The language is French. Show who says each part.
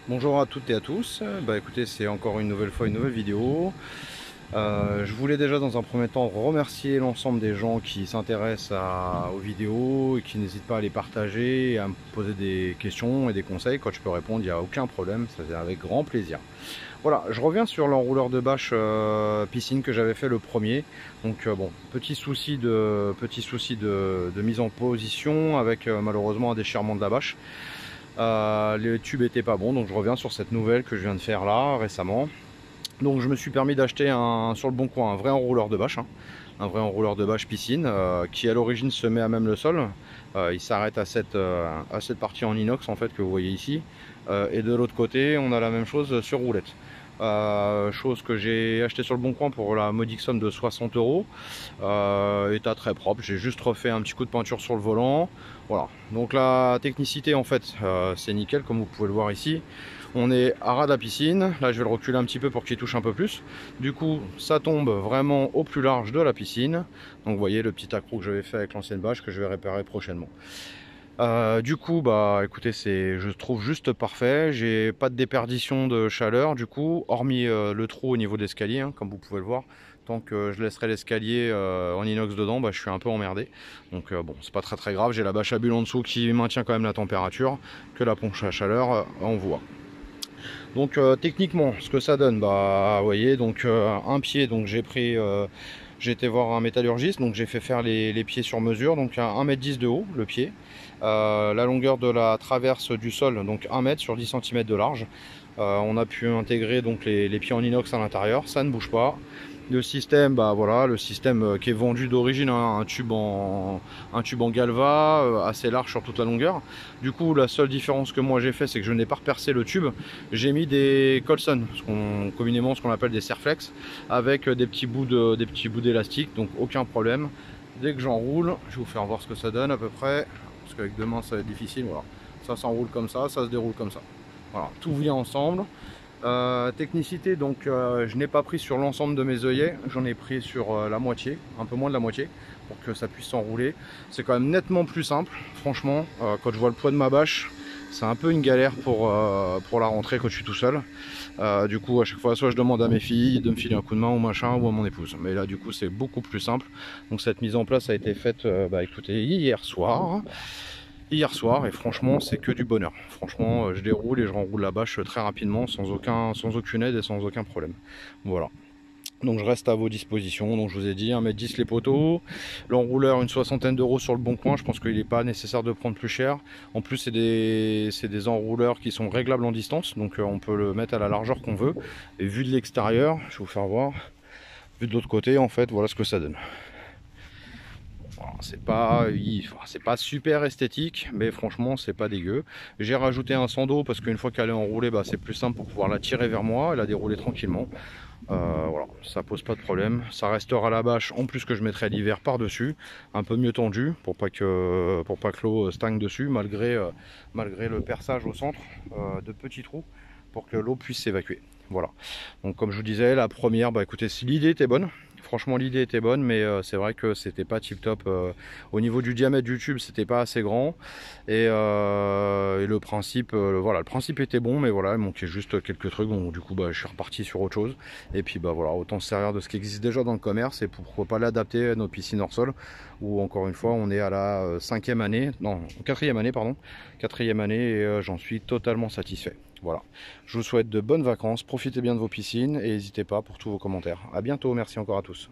Speaker 1: Bonjour à toutes et à tous, écoutez, c'est encore une nouvelle fois une nouvelle vidéo. Je voulais déjà dans un premier temps remercier l'ensemble des gens qui s'intéressent aux vidéos et qui n'hésitent pas à les partager et à me poser des questions et des conseils. Quand je peux répondre, il n'y a aucun problème, c'est avec grand plaisir. Voilà, je reviens sur l'enrouleur de bâche piscine que j'avais fait le premier. Donc bon, petit souci de mise en position avec malheureusement un déchirement de la bâche. Les tubes étaient pas bons, donc je reviens sur cette nouvelle que je viens de faire là récemment. Donc je me suis permis d'acheter sur le bon coin un vrai enrouleur de bâche, un vrai enrouleur de bâche piscine qui à l'origine se met à même le sol. Il s'arrête à cette partie en inox en fait que vous voyez ici, et de l'autre côté on a la même chose sur roulette. Chose que j'ai acheté sur le bon coin pour la modique somme de 60 euros. État très propre, j'ai juste refait un petit coup de peinture sur le volant. Voilà, donc la technicité en fait c'est nickel comme vous pouvez le voir ici. On est à ras de la piscine, là je vais le reculer un petit peu pour qu'il touche un peu plus. Du coup ça tombe vraiment au plus large de la piscine. Donc vous voyez le petit accroc que j'avais fait avec l'ancienne bâche que je vais réparer prochainement. Du coup, écoutez, je trouve juste parfait. J'ai pas de déperdition de chaleur, du coup, hormis le trou au niveau de l'escalier, comme vous pouvez le voir. Tant que je laisserai l'escalier en inox dedans, je suis un peu emmerdé. Donc bon, c'est pas très grave. J'ai la bâche à bulles en dessous qui maintient quand même la température, que la pompe à chaleur envoie. Donc techniquement, ce que ça donne, vous voyez, donc un pied, donc j'ai été voir un métallurgiste, donc j'ai fait faire les pieds sur mesure, donc à 1,10 m de haut le pied. La longueur de la traverse du sol, donc 1 m sur 10 cm de large. On a pu intégrer donc les pieds en inox à l'intérieur, ça ne bouge pas. Le système, voilà, le système qui est vendu d'origine, un tube en galva assez large sur toute la longueur. Du coup, la seule différence que moi j'ai fait, c'est que je n'ai pas repercé le tube. J'ai mis des Colson, communément ce qu'on appelle des Serflex, avec des petits bouts d'élastique, donc aucun problème. Dès que j'enroule, je vais vous faire voir ce que ça donne à peu près, parce qu'avec deux mains ça va être difficile. Voilà, ça s'enroule comme ça se déroule comme ça. Voilà, tout vient ensemble. Technicité, donc je n'ai pas pris sur l'ensemble de mes œillets, j'en ai pris sur la moitié, un peu moins de la moitié, pour que ça puisse s'enrouler. C'est quand même nettement plus simple, franchement. Quand je vois le poids de ma bâche, c'est un peu une galère pour la rentrée quand je suis tout seul. Du coup, à chaque fois, soit je demande à mes filles de me filer un coup de main ou machin, ou à mon épouse. Mais là, du coup, c'est beaucoup plus simple. Donc cette mise en place a été faite, écoutez, hier soir. Et franchement c'est que du bonheur. Franchement je déroule et je renroule la bâche très rapidement sans aucune aide et sans aucun problème. Voilà. Donc je reste à vos dispositions. Donc je vous ai dit 1,10 m les poteaux, l'enrouleur une soixantaine d'euros sur le bon coin. Je pense qu'il n'est pas nécessaire de prendre plus cher. En plus c'est des enrouleurs qui sont réglables en distance, donc on peut le mettre à la largeur qu'on veut. Et vu de l'extérieur, je vais vous faire voir, vu de l'autre côté en fait, voilà ce que ça donne. C'est pas super esthétique, mais franchement c'est pas dégueu. J'ai rajouté un sando parce qu'une fois qu'elle est enroulée, c'est plus simple pour pouvoir la tirer vers moi et la dérouler tranquillement. Voilà, ça pose pas de problème. Ça restera la bâche en plus que je mettrai l'hiver par dessus, un peu mieux tendu pour pas que l'eau stagne dessus, malgré le perçage au centre de petits trous pour que l'eau puisse s'évacuer. Voilà, donc comme je vous disais, la première, écoutez, si l'idée était bonne, franchement l'idée était bonne, mais c'est vrai que c'était pas tip top. Au niveau du diamètre du tube, c'était pas assez grand, et le principe, voilà, le principe était bon, mais voilà, il manquait juste quelques trucs. Donc du coup je suis reparti sur autre chose, et puis voilà, autant se servir de ce qui existe déjà dans le commerce et pourquoi pas l'adapter à nos piscines hors sol, où encore une fois on est à la quatrième année pardon, et j'en suis totalement satisfait. Voilà, je vous souhaite de bonnes vacances, profitez bien de vos piscines et n'hésitez pas pour tous vos commentaires. A bientôt, merci encore à tous.